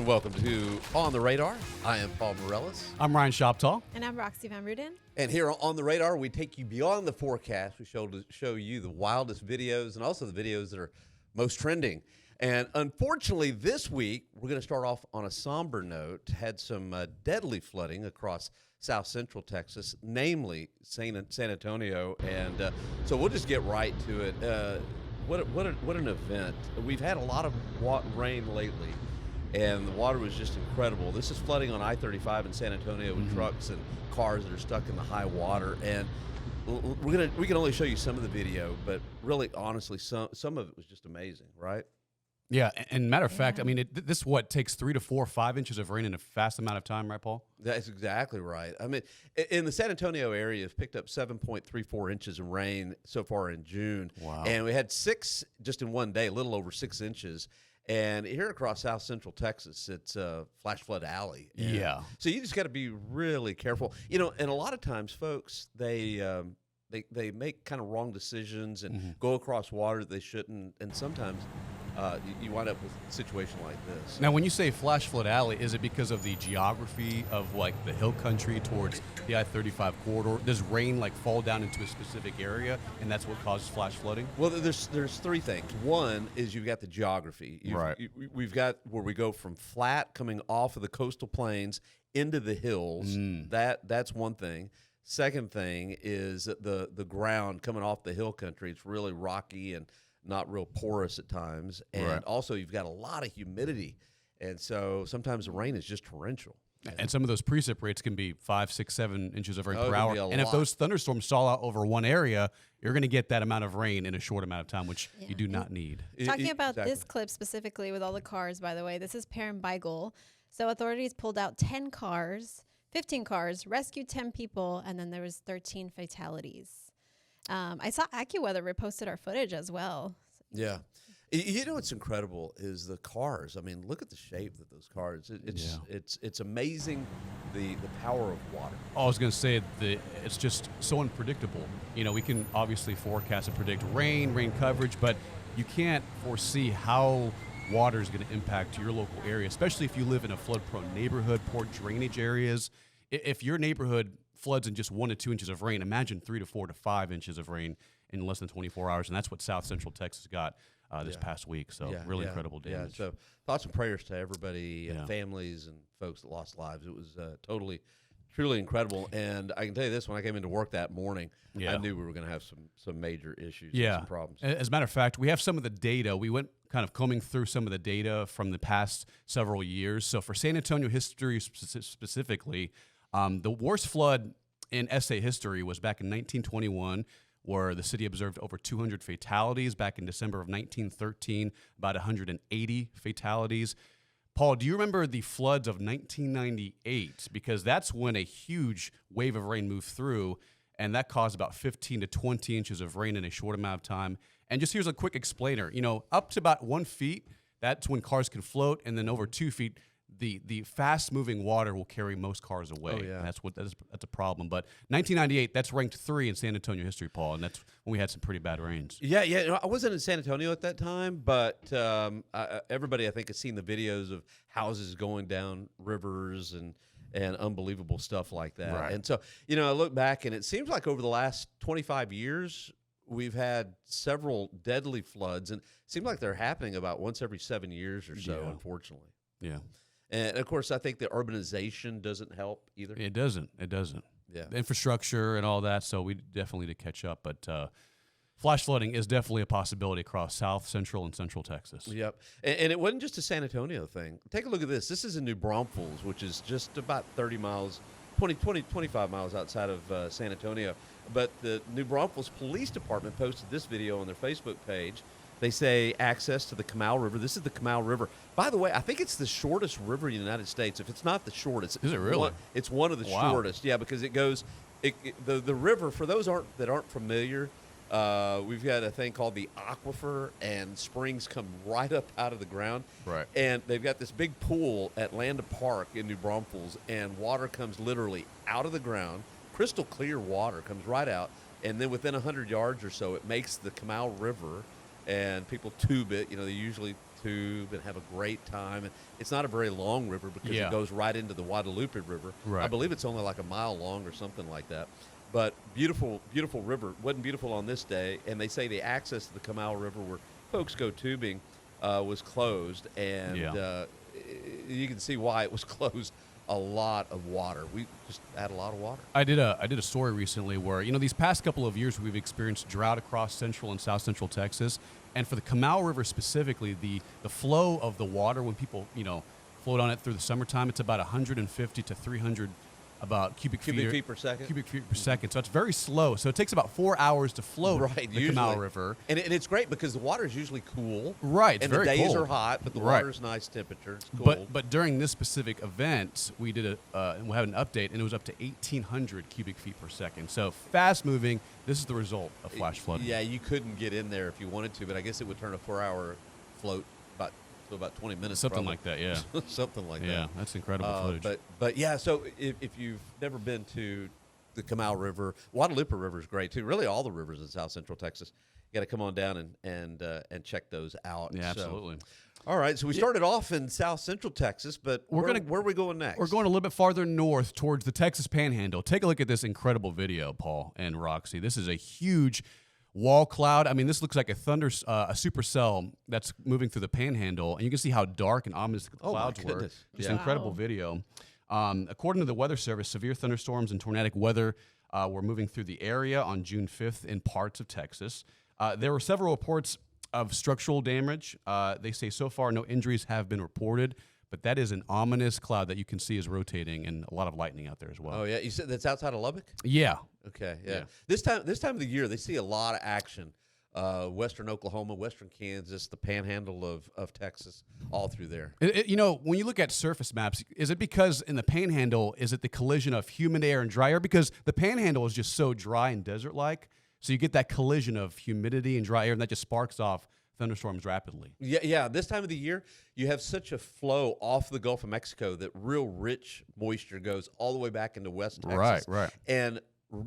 And welcome to On the Radar. I am Paul Mireles. I'm Ryan Shoptaugh. And I'm Roxie van Ruiten. And here on the Radar, we take you beyond the forecast. We show you the wildest videos and also the videos that are most trending. And unfortunately, this week, we're going to start off on a somber note. Had some deadly flooding across south central Texas, namely San Antonio. And so we'll just get right to it. What an event. We've had a lot of rain lately, and the water was just incredible. This is flooding on I-35 in San Antonio with trucks and cars that are stuck in the high water. And we can only show you some of the video, but really, honestly, some of it was just amazing, right? Yeah, and matter of fact, I mean, this takes 3 to 4 or 5 inches of rain in a fast amount of time, right, Paul? That's exactly right. I mean, in the San Antonio area, it's picked up 7.34 inches of rain so far in June. Wow. And we had 6 just in one day, a little over 6 inches. And here across south central Texas, it's Flash Flood Alley. And yeah. So you just got to be really careful. You know, and a lot of times, folks, they make kind of wrong decisions and go across water that they shouldn't. And sometimes you wind up with a situation like this. Now, when you say Flash Flood Alley, is it because of the geography of, like, the hill country towards the I-35 corridor? Does rain, like, fall down into a specific area, and that's what causes flash flooding? Well, there's 3 things. One is you've got the geography. We've got where we go from flat coming off of the coastal plains into the hills. That's one thing. Second thing is the ground coming off the hill country. It's really rocky and not real porous at times. And also you've got a lot of humidity. And so sometimes the rain is just torrential. And some of those precip rates can be 5, 6, 7 inches of rain per it can hour. be a And if lot. those thunderstorms stall out over one area, you're going to get that amount of rain in a short amount of time, which you do not need. Talking about Exactly. this clip specifically with all the cars, by the way, this is Perrin Beigel. So authorities pulled out 10 cars, 15 cars, rescued 10 people, and then there was 13 fatalities. I saw AccuWeather reposted our footage as well. Yeah. You know what's incredible is the cars. I mean, look at the shape of those cars. It's amazing the power of water. I was going to say it's just so unpredictable. You know, we can obviously forecast and predict rain coverage, but you can't foresee how water is going to impact your local area, especially if you live in a flood-prone neighborhood, poor drainage areas. If your neighborhood floods in just 1 to 2 inches of rain, imagine 3 to 4 to 5 inches of rain in less than 24 hours, and that's what South Central Texas got this past week. So really incredible damage. Yeah, so thoughts and prayers to everybody, families and folks that lost lives. It was truly incredible. And I can tell you this, when I came into work that morning, I knew we were going to have some major issues and some problems. As a matter of fact, we have some of the data. We went kind of combing through some of the data from the past several years. So for San Antonio history specifically, the worst flood in SA history was back in 1921, where the city observed over 200 fatalities. Back in December of 1913, about 180 fatalities. Paul, do you remember the floods of 1998? Because that's when a huge wave of rain moved through, and that caused about 15 to 20 inches of rain in a short amount of time. And just here's a quick explainer. You know, up to about 1 feet, that's when cars can float, and then over 2 feet, the fast-moving water will carry most cars away. Oh, yeah. That's a problem. But 1998, that's ranked 3 in San Antonio history, Paul, and that's when we had some pretty bad rains. Yeah. You know, I wasn't in San Antonio at that time, but everybody, I think, has seen the videos of houses going down rivers and unbelievable stuff like that. Right. And so, you know, I look back, and it seems like over the last 25 years, we've had several deadly floods, and it seems like they're happening about once every 7 years or so, unfortunately. Yeah. And, of course, I think the urbanization doesn't help either. It doesn't. Yeah. The infrastructure and all that, so we definitely need to catch up. But flash flooding is definitely a possibility across South, Central, and Central Texas. Yep. And it wasn't just a San Antonio thing. Take a look at this. This is in New Braunfels, which is just about 25 miles outside of San Antonio. But the New Braunfels Police Department posted this video on their Facebook page. They say access to the Canal River. This is the Canal River. By the way, I think it's the shortest river in the United States. If it's not the shortest, is it really? It's one of the shortest. Yeah, because it goes. The river. For those that aren't familiar, we've got a thing called the aquifer, and springs come right up out of the ground. Right. And they've got this big pool at Landa Park in New Braunfels, and water comes literally out of the ground. Crystal clear water comes right out, and then within 100 yards or so, it makes the Canal River. And people tube it. You know, they usually tube and have a great time. And it's not a very long river because Yeah. it goes right into the Guadalupe River. Right. I believe it's only like a mile long or something like that. But beautiful, beautiful river. Wasn't beautiful on this day. And they say the access to the Canal River where folks go tubing was closed. And you can see why it was closed. A lot of water. We just had a lot of water. I did a story recently where, these past couple of years we've experienced drought across central and south central Texas. And for the Canal River specifically, the flow of the water when people, float on it through the summertime, it's about 150 to 300 about cubic feet per second. Cubic feet per second. So it's very slow. So it takes about 4 hours to float the Canal River. And it's great because the water is usually cool. Right. It's and very the days cold. are hot, but the Right. water's nice temperature. It's cool. But during this specific event, we did and we'll have an update, and it was up to 1,800 cubic feet per second. So fast moving. This is the result of flash flooding. Yeah, you couldn't get in there if you wanted to, but I guess it would turn a 4-hour float about 20 minutes. Something probably. like that, yeah. Something like that. Yeah, that's incredible footage. But yeah, so if you've never been to the Canal River, Guadalupe River is great too. Really, all the rivers in South Central Texas, you got to come on down and check those out. Yeah, So, absolutely. all right, so we started off in South Central Texas, but where are we going next? We're going a little bit farther north towards the Texas Panhandle. Take a look at this incredible video, Paul and Roxie. This is a huge wall cloud. I mean, this looks like a supercell that's moving through the Panhandle, and you can see how dark and ominous the clouds were. goodness. Just Yeah. incredible video. According to the Weather Service, severe thunderstorms and tornadic weather were moving through the area on June 5th in parts of Texas. There were several reports of structural damage. They say so far no injuries have been reported, but that is an ominous cloud that you can see is rotating, and a lot of lightning out there as well. Oh yeah, you said that's outside of Lubbock. Yeah. Okay, yeah. Yeah. This time of the year, they see a lot of action. Western Oklahoma, Western Kansas, the Panhandle of Texas, all through there. When you look at surface maps, is it because in the Panhandle, is it the collision of humid air and dry air? Because the Panhandle is just so dry and desert-like, so you get that collision of humidity and dry air, and that just sparks off thunderstorms rapidly. Yeah. This time of the year, you have such a flow off the Gulf of Mexico that real rich moisture goes all the way back into West Texas. Right. And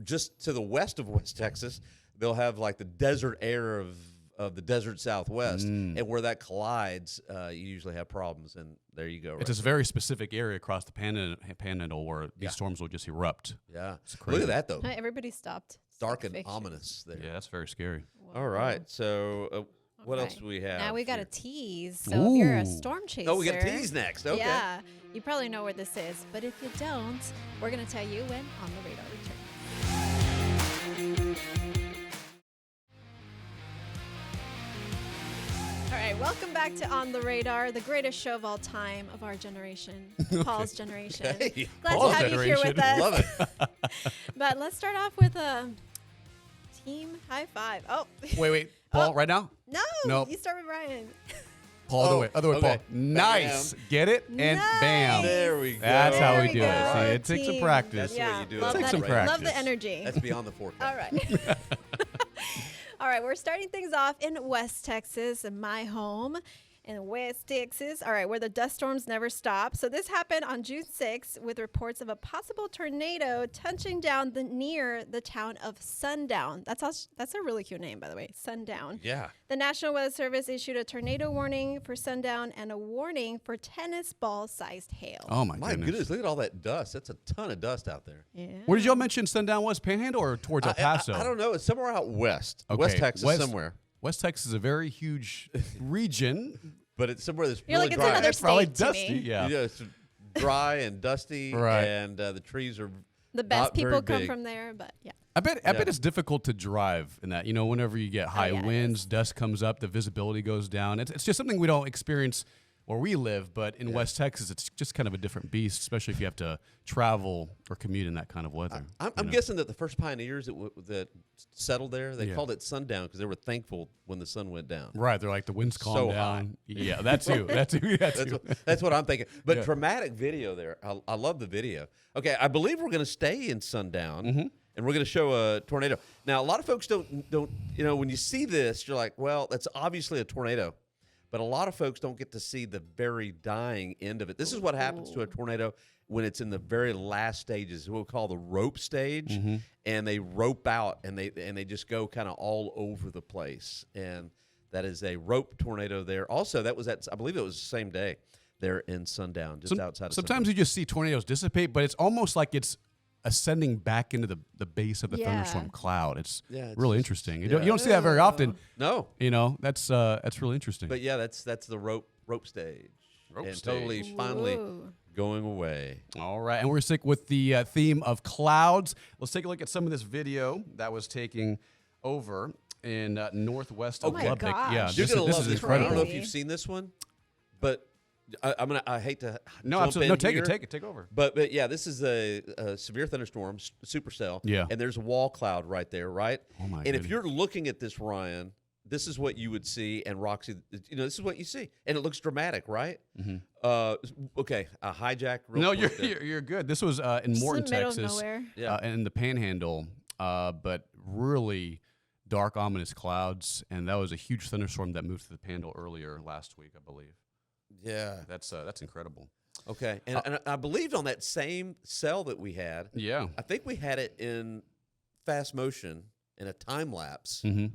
just to the west of West Texas, they'll have like the desert air of the desert Southwest, and where that collides, you usually have problems. And there you go. It's this very specific area across the Panhandle where these storms will just erupt. Yeah. crazy. Look at that, though. Everybody stopped. Dark and Fiction. ominous there. Yeah, that's very scary. All right. So what else Okay. do we have? Now we got here? a tease. So if you're a Ooh. storm chaser. Oh, we got tease next. Okay. Yeah. You probably know where this is. But if you don't, we're going to tell you when On the Radar returns. All right, welcome back to On the Radar, the greatest show of all time of our generation, Paul's generation. Hey, Glad Paul's to have you here with us. Love it. But let's start off with a team high five. Oh, Wait, Paul, Oh. right now? no, Nope. you start with Ryan. Paul, Oh, other way, okay. Paul. Nice. Get it? And bam. Nice. There we go. That's how we There do go. it. See, it takes some Team. practice. That's the way you do it. love Take that. some Love practice. the energy. That's beyond the forecast. All right. All right, we're starting things off in West Texas, in my home in West Texas. All right, where the dust storms never stop. So this happened on June 6th with reports of a possible tornado touching down near the town of Sundown. That's a really cute name, by the way, Sundown. Yeah. The National Weather Service issued a tornado warning for Sundown and a warning for tennis ball-sized hail. Oh, my My goodness. goodness, look at all that dust. That's a ton of dust out there. Yeah. Where did y'all mention Sundown was? Panhandle or towards El Paso? I don't know. It's somewhere out west. Okay, West Texas, somewhere. West Texas is a very huge region. But it's somewhere that's You're really like, it's dry. another It's probably state to dusty. me. Yeah. It's dry and dusty, Right. and the trees are The best not very people come big. from there, but yeah. I bet Yeah. it's difficult to drive in that. Whenever you get high yeah, it winds, dust comes up, the visibility goes down. It's just something we don't experience where we live, but in West Texas, it's just kind of a different beast, especially if you have to travel or commute in that kind of weather. I'm guessing that the first pioneers that settled there, they Yeah. called it sundown because they were thankful when the sun went down. Right, they're like the winds calm So down. Yeah, that too. That too. Yeah, too. That's what I'm thinking. But Yeah. dramatic video there. I love the video. Okay, I believe we're going to stay in sundown, Mm-hmm. and we're going to show a tornado. Now, a lot of folks don't. When you see this, you're like, well, that's obviously a tornado. But a lot of folks don't get to see the very dying end of it. This is what happens to a tornado when it's in the very last stages, what we call the rope stage, and they rope out and they just go kind of all over the place. And That is a rope tornado there. Also, that was I believe it was the same day there in Sundown, just outside of Sometimes you just see tornadoes dissipate, but it's almost like it's ascending back into the base of the thunderstorm cloud. It's really interesting. You don't see that very often. No. You know, that's really interesting. But yeah, that's the rope stage. Rope and stage. Totally finally going away. All right, and we're stick with the theme of clouds. Let's take a look at some of this video that was taking over in northwest of Lubbock. gosh. Yeah, You're this gonna is love this. I incredible. don't know if you've seen this one, but I hate to No, jump absolutely. in No, take here. it. Take over. But yeah, this is a severe thunderstorm, supercell. Yeah. And there's a wall cloud right there, right? Oh, my And goodness. if you're looking at this, Ryan, this is what you would see, and Roxy, this is what you see, and it looks dramatic, right? Okay, a hijack. No, quick there. you're good. This was in Morton, in the middle of Texas, nowhere. Yeah. in the Panhandle, but really dark, ominous clouds, and that was a huge thunderstorm that moved to the Panhandle earlier last week, I believe. Yeah. That's incredible. Okay, and I believed on that same cell that we had. Yeah. I think we had it in fast motion in a time lapse. Mm-hmm.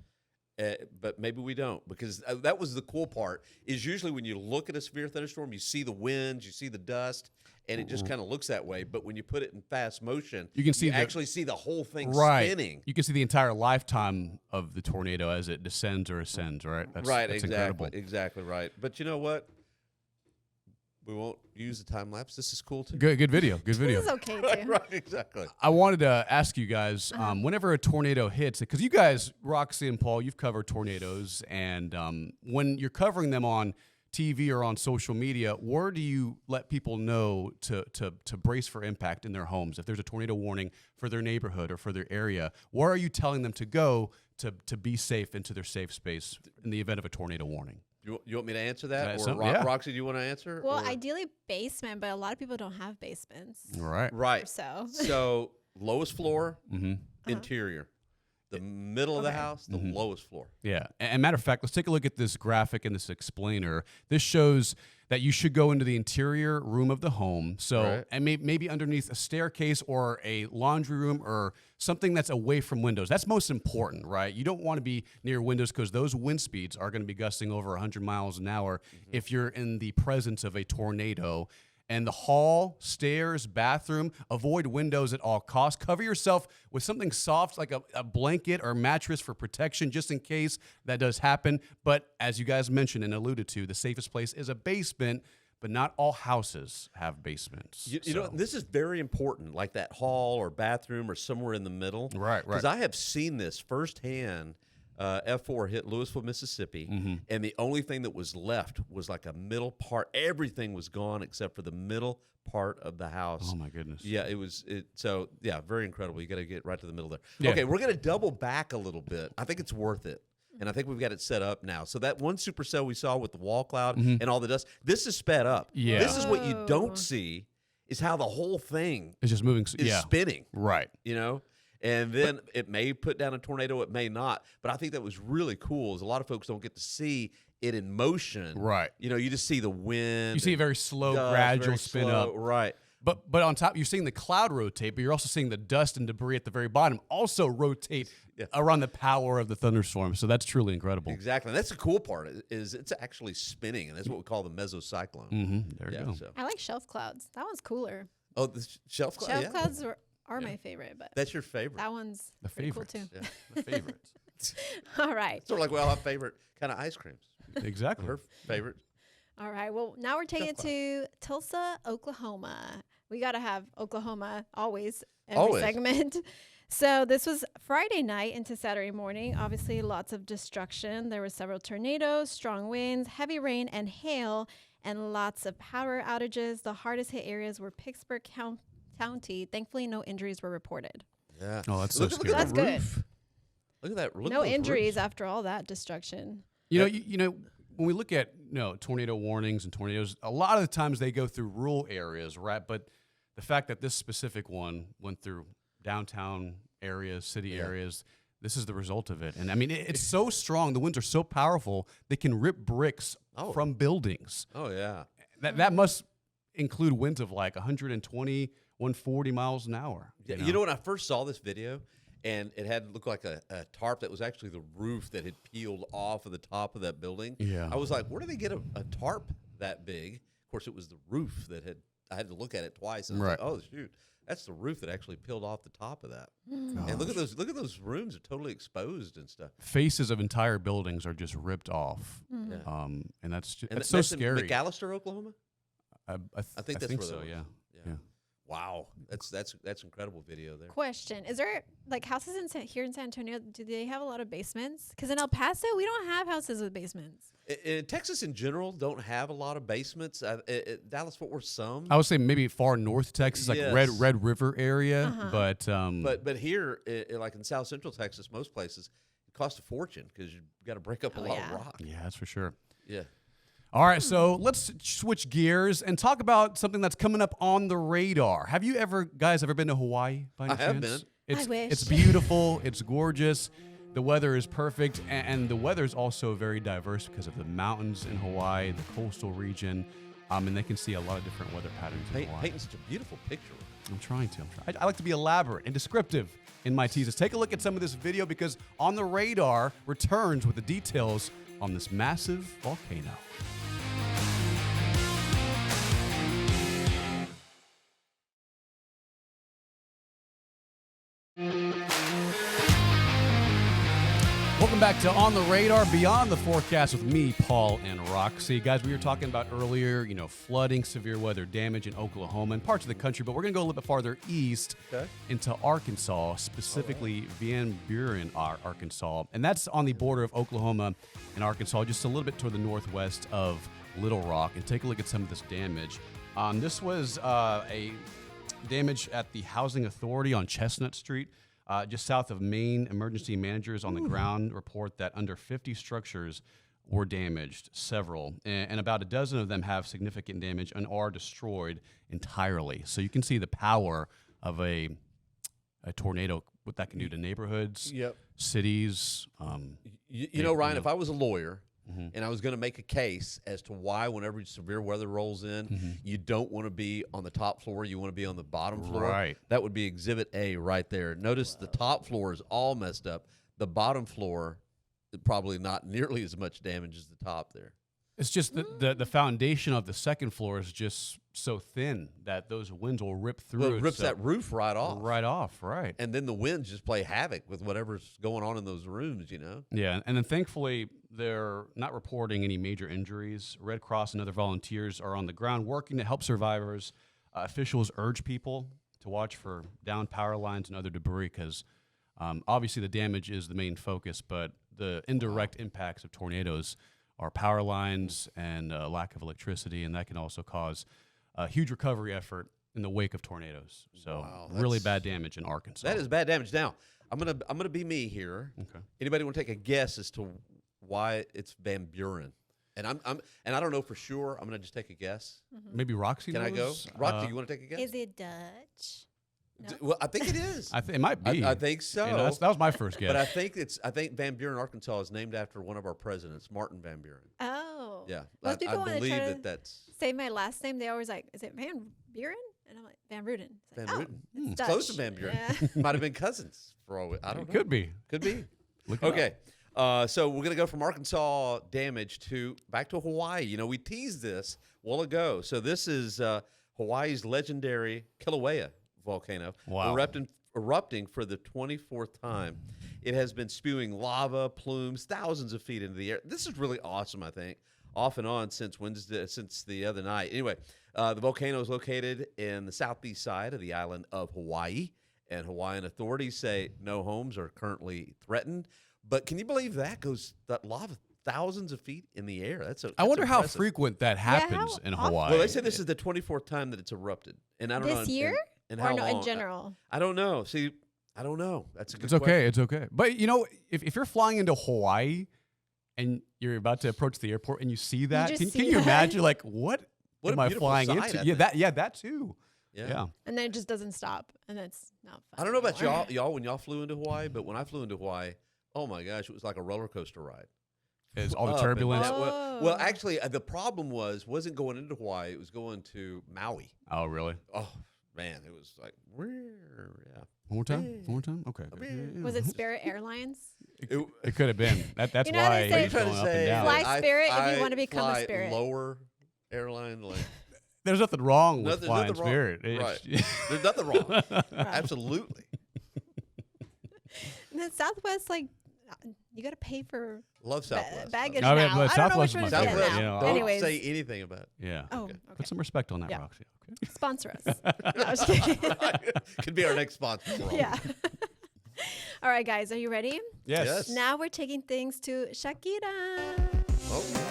But maybe we don't, because that was the cool part, is usually when you look at a severe thunderstorm, you see the winds, you see the dust, and it just kind of looks that way. But when you put it in fast motion, You can see actually see the whole thing Right. spinning. You can see the entire lifetime of the tornado as it descends or ascends, right? That's Exactly, incredible. exactly right. But you know what? We won't use the time lapse. This is cool too. Good video. Good video. This is okay Right, too. right, exactly. I wanted to ask you guys, whenever a tornado hits, because you guys, Roxy and Paul, you've covered tornadoes, and when you're covering them on TV or on social media, where do you let people know to brace for impact in their homes? If there's a tornado warning for their neighborhood or for their area, where are you telling them to go to be safe into their safe space in the event of a tornado warning? You want me to answer that? So- Or yeah. Roxy, do you want to answer? Well, or? ideally basement, but a lot of people don't have basements. Right. Right. So So lowest floor, Mm-hmm. interior. The middle of the Okay. house, the lowest floor. Yeah. And matter of fact, let's take a look at this graphic and this explainer. This shows that you should go into the interior room of the home. So, Right. and maybe underneath a staircase or a laundry room or something that's away from windows. That's most important, right? You don't want to be near windows because those wind speeds are going to be gusting over 100 miles an hour if you're in the presence of a tornado. And the hall, stairs, bathroom, avoid windows at all costs. Cover yourself with something soft like a blanket or mattress for protection just in case that does happen. But as you guys mentioned and alluded to, the safest place is a basement, but not all houses have basements. You know, this is very important, like that hall or bathroom or somewhere in the middle. Right. Because I have seen this firsthand. F4 hit Louisville, Mississippi, and the only thing that was left was like a middle part. Everything was gone except for the middle part of the house. Oh, my goodness. Yeah, it was. So yeah, very incredible. You got to get right to the middle there. Yeah. Okay, we're gonna double back a little bit. I think it's worth it. And I think we've got it set up now. So that one supercell we saw with the wall cloud and all the dust, this is sped up. Yeah. This is what you Oh. don't see, is how the whole thing It's just moving. is Yeah. spinning. Right. You know? And then it may put down a tornado, it may not. But I think that was really cool, is a lot of folks don't get to see it in motion. Right. You know, you just see the wind. You see a and very slow, dust, gradual very spin slow. up. Right. But on top, you're seeing the cloud rotate, but you're also seeing the dust and debris at the very bottom also rotate around the power of the thunderstorm. So that's truly incredible. Exactly. And that's the cool part, is it's actually spinning, and that's what we call the mesocyclone. There you Yeah, go. so. I like shelf clouds. That one's cooler. Oh, the shelf cloud? Shelf Yeah. clouds are my favorite, but That's your favorite. that one's The pretty cool favorites. too. Yeah. The favorites. All right. Sort of like, well, our favorite kind of ice creams. Exactly. Her favorite. All right. Well, now we're taking it Shelf to Tulsa, Oklahoma. We got to have Oklahoma always, every Always. segment. So this was Friday night into Saturday morning. Obviously, lots of destruction. There were several tornadoes, strong winds, heavy rain, and hail, and lots of power outages. The hardest hit areas were Pittsburgh County. Thankfully, no injuries were reported. Yeah. Oh, that's so Look scary. at That's the good. roof. Look at that. Look No at those injuries roofs. after all that destruction. You know, when we look at tornado warnings and tornadoes, a lot of the times they go through rural areas, right? But the fact that this specific one went through downtown areas, city areas, this is the result of it. And I mean, it's so strong. The winds are so powerful; they can rip bricks from buildings. Oh, yeah. That must include winds of like 120, 140 miles an hour. Yeah, you know, when I first saw this video, and it had looked like a tarp that was actually the roof that had peeled off of the top of that building. Yeah. I was like, where do they get a tarp that big? Of course, it was the roof that I had to look at it twice, and I was like, oh shoot, that's the roof that actually peeled off the top of that. And look at those rooms are totally exposed and stuff. Faces of entire buildings are just ripped off. Yeah. And that's And so that's scary. In McAllister, Oklahoma. I think that's think where so. that Yeah. was. Yeah. Wow, that's incredible video there. Question: is there like houses here in San Antonio? Do they have a lot of basements? Because in El Paso, we don't have houses with basements. In Texas in general, don't have a lot of basements. Dallas Fort Worth, some. I would say maybe far north Texas, like Yes. Red River area, but But here, like in South Central Texas, most places it costs a fortune because you got to break up a lot of rock. yeah, that's for sure. Yeah. All right, so let's switch gears and talk about something that's coming up on the radar. Have you guys ever been to Hawaii by any I chance? have been. It's, I wish. It's beautiful. It's gorgeous. The weather is perfect, and the weather is also very diverse because of the mountains in Hawaii, the coastal region, and they can see a lot of different weather patterns in Hawaii. Painting such a beautiful picture. I'm trying to. I like to be elaborate and descriptive in my teases. Take a look at some of this video because On the Radar returns with the details on this massive volcano. Welcome back to On the Radar, Beyond the Forecast with me, Paul and Roxie. Guys, we were talking about earlier, flooding, severe weather damage in Oklahoma and parts of the country, but we're going to go a little bit farther east into Arkansas, specifically Van Buren, Arkansas. And that's on the border of Oklahoma and Arkansas, just a little bit toward the northwest of Little Rock. And take a look at some of this damage. This was a damage at the Housing Authority on Chestnut Street. Just south of Maine, emergency managers on the ground report that under 50 structures were damaged, several, and about a dozen of them have significant damage and are destroyed entirely. So you can see the power of a tornado, what that can do to neighborhoods, cities. You know, Ryan, if I was a lawyer and I was going to make a case as to why whenever severe weather rolls in, you don't want to be on the top floor, you want to be on the bottom floor. Right. That would be Exhibit A right there. Notice the top floor is all messed up. The bottom floor, probably not nearly as much damage as the top there. It's just the foundation of the second floor is just so thin that those winds will rip through. Well, it rips that roof right off. Right off, right. And then the winds just play havoc with whatever's going on in those rooms, Yeah, and then thankfully they're not reporting any major injuries. Red Cross and other volunteers are on the ground working to help survivors. Officials urge people to watch for down power lines and other debris because obviously the damage is the main focus, but the indirect impacts of tornadoes are power lines and lack of electricity, and that can also cause a huge recovery effort in the wake of tornadoes. So really bad damage in Arkansas. That is bad damage. Now, I'm gonna be me here. Okay. Anybody want to take a guess as to why it's Van Buren? And I don't know for sure. I'm gonna just take a guess. Maybe Roxie Can I go? knows? Roxie, you want to take a guess? Is it Dutch? No. Well, I think it is. It might be. I think so. That was my first guess. But I think Van Buren, Arkansas, is named after one of our presidents, Martin Van Buren. Oh. Yeah, Most I people want to believe try to that's say my last name. They always like, is it Van Buren? And I'm like, Van Ruden. It's Van like, Ruden. It's It's Dutch. close to Van Buren. Yeah. Might have been cousins for all I don't know. Could be. Could be. Look it up. Okay. So we're going to go from Arkansas damage back to Hawaii. We teased this a while ago. So this is Hawaii's legendary Kilauea volcano erupting for the 24th time. It has been spewing lava plumes thousands of feet into the air. This is really awesome, I think, off and on since the other night. Anyway, the volcano is located in the southeast side of the island of Hawaii, and Hawaiian authorities say no homes are currently threatened. But can you believe that lava thousands of feet in the air? I wonder how impressive. frequent that happens in Hawaii. Well, they say this is the 24th time that it's erupted, and I don't know This year? and Or how no, long. in general? I don't know. See, I don't know. That's a good It's okay. question. It's okay. But if you're flying into Hawaii and you're about to approach the airport and you see that, just can see you that? imagine what What am a I beautiful flying sight, into? I That too. Yeah. And then it just doesn't stop, and it's not fun. I don't know about anymore. y'all when y'all flew into Hawaii, but when I flew into Hawaii, oh my gosh, it was like a roller coaster ride. It's all the Up and turbulence. down. Oh. Well, actually, the problem wasn't going into Hawaii; it was going to Maui. Oh, really? Oh, man, it was like, yeah. One more time? One more time? Okay. Was it Spirit Airlines? It could have been. That's You know how why they say- it's going up and down. Fly Spirit if you want to become a fly Spirit. lower airline, like There's nothing wrong with there's flying nothing wrong. Spirit. Right. There's nothing wrong. Absolutely. And then Southwest, like, you got to pay for Love Southwest. baggage I mean, now. but I don't know Southwest which one is to my get favorite, now. you know. Don't Anyways, say anything about it. Yeah. oh, okay. Put some respect on that, Yeah. Roxie. Okay. Sponsor us. No, I was kidding. Could be our next sponsor. For all. Yeah. All right, guys, are you ready? Yes. Now we're taking things to Shakira. Oh.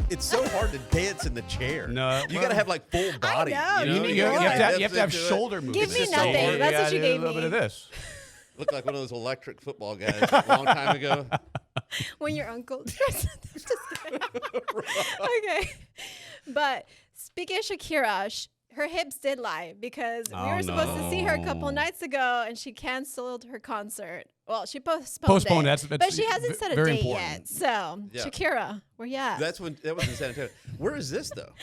It's so hard to dance in the chair. No, You got to have like full body. know, You, you know? need- You Yeah, have to have hips into it. shoulder movement. Give me It's just so nothing. hard. That's Yeah, what you a gave little me. bit of this. Look like one of those electric football guys a long time ago. When your uncle. Just kidding. Okay. But speaking of Shakira, her hips did lie because we Oh, were supposed to see her a couple no. nights ago and she canceled her concert. Well, she postponed it. That's but she hasn't set a very date important. yet. So, Yeah. Shakira, where you at? That was in San Antonio. Where is this though?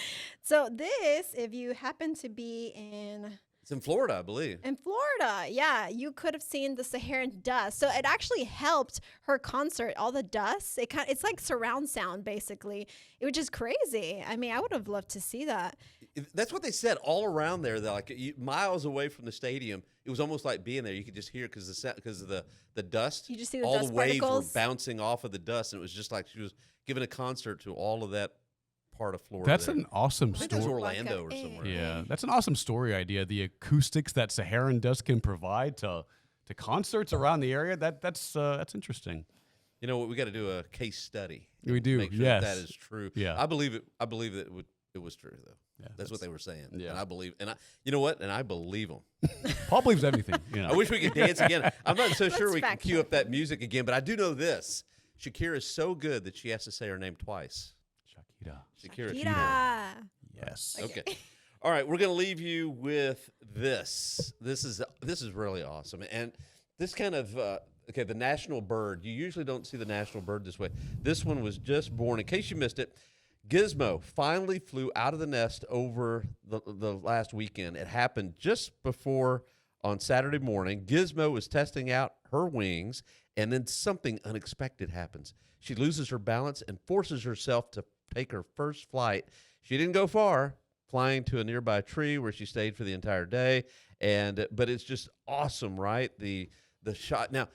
So this, if you happen to be in It's in Florida, I believe. Florida, yeah, you could have seen the Saharan dust. So it actually helped her concert. All the dust, it's like surround sound basically. It was just crazy. I mean, I would have loved to see that. That's what they said all around there. They're like miles away from the stadium. It was almost like being there. You could just hear because of the dust. You just see the all dust the waves particles. were bouncing off of the dust, and it was just like she was giving a concert to all of that part of Florida. That's there. an awesome I think that's story. Orlando or somewhere. Yeah, that's an awesome story idea. The acoustics that Saharan dust can provide to concerts around the area. That's interesting. You know what? We got to do a case study. We do, Make sure yes. that is true. Yeah. I believe it. I believe that it was true though. Yeah, that's what they were saying. Yeah. And I believe. And you know what? And I believe them. Paul believes everything. You know. I wish we could dance again. I'm not so sure Let's we can fact cue check. up that music again, but I do know this. Shakira is so good that she has to say her name twice. Shakira. Shakira. Yes. Okay. All right, we're going to leave you with this. This is really awesome. And this kind of the national bird. You usually don't see the national bird this way. This one was just born. In case you missed it, Gizmo finally flew out of the nest over the last weekend. It happened just before on Saturday morning. Gizmo was testing out her wings, and then something unexpected happens. She loses her balance and forces herself to take her first flight. She didn't go far, flying to a nearby tree where she stayed for the entire day. But it's just awesome, right? The shot. Now,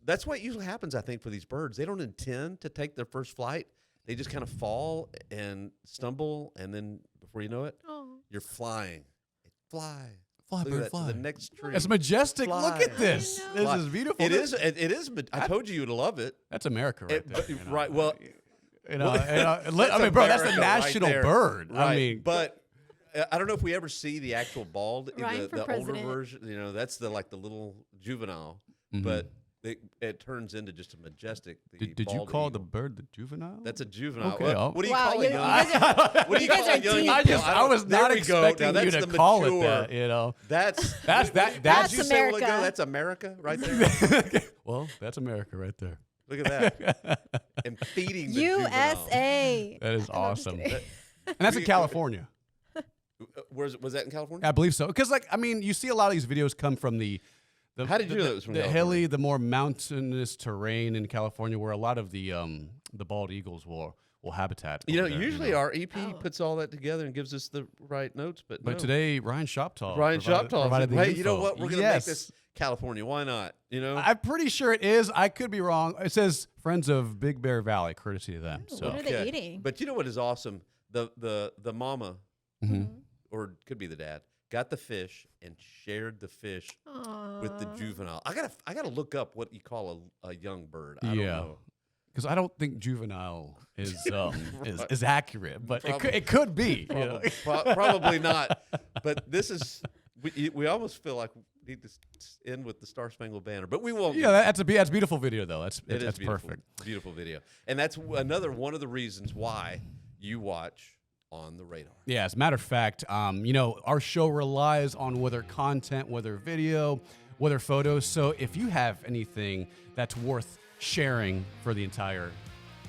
that's what usually happens, I think, for these birds. They don't intend to take their first flight. They just kind of fall and stumble, and then before you know it, Oh. you're flying. Fly. Fly, Look at bird, that, fly. to the next tree. It's majestic. Fly. Look at this. I This Fly. is beautiful. It is. It is. I told you you'd love it. That's America right there. But- you know. right. Well, You know, That's I mean, bro, that's the America right national there. bird. Right. I mean, but I don't know if we ever see the actual bald, Ryan for the older president. version. You know, that's the little juvenile, Mhm. but it turns into just a majestic. did you bald call the eagle. bird the juvenile? That's a juvenile. Okay, What, I'll- what do you Wow, call you a young? guys are- What do you guys call are a young? deep. eagle? I was There not we go. Now, expecting you that's to the call it mature. that. You know, That's That's what That's did you say a while ago? America. That's America right there. well, that's America right there. Look at that. And feeding the juvenile. USA. That is No, I'm just awesome. kidding. And that's in California. Was that in California? I believe so. Because, like, I mean, you see a lot of these videos come from the How did you know it was from the California? hilly, the more mountainous terrain in California, where a lot of the bald eagles will habitat. You know, over there, usually know. our EP Oh. puts all that together and gives us the right notes, but But no. today, Ryan Shoptaugh. Ryan Shoptaugh provided said, the hey, you know info. what? We're going to Yes. make this California. Why not? You know? I'm pretty sure it is. I could be wrong. It says Friends of Big Bear Valley, courtesy of them. Ooh, So what are they eating? But you know what is awesome? The mama, Mhm. or could be the dad, got the fish and shared the fish with the juvenile. I gotta look up what you call a young bird. I don't Yeah. know. because I don't think juvenile is is accurate, but Probably. it could be. you know? Probably not. But this is we almost feel like we need to end with the Star Spangled Banner, but we won't. Yeah, that's beautiful video though. That's Beautiful, perfect. Beautiful video, and that's another one of the reasons why you watch On the Radar. Yeah, as a matter of fact, you know, our show relies on weather content, weather video, weather photos. So if you have anything that's worth sharing for the entire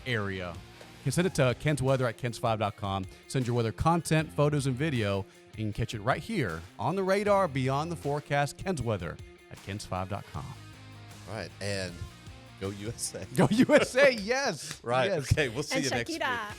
area. You can send it to kensweather@kens5.com. Send your weather content, photos, and video. You can catch it right here on the radar, beyond the forecast. kensweather@kens5.com. All right, and go USA. Go USA, yes. Right. Yes. Okay, we'll see And you next week. Shakira.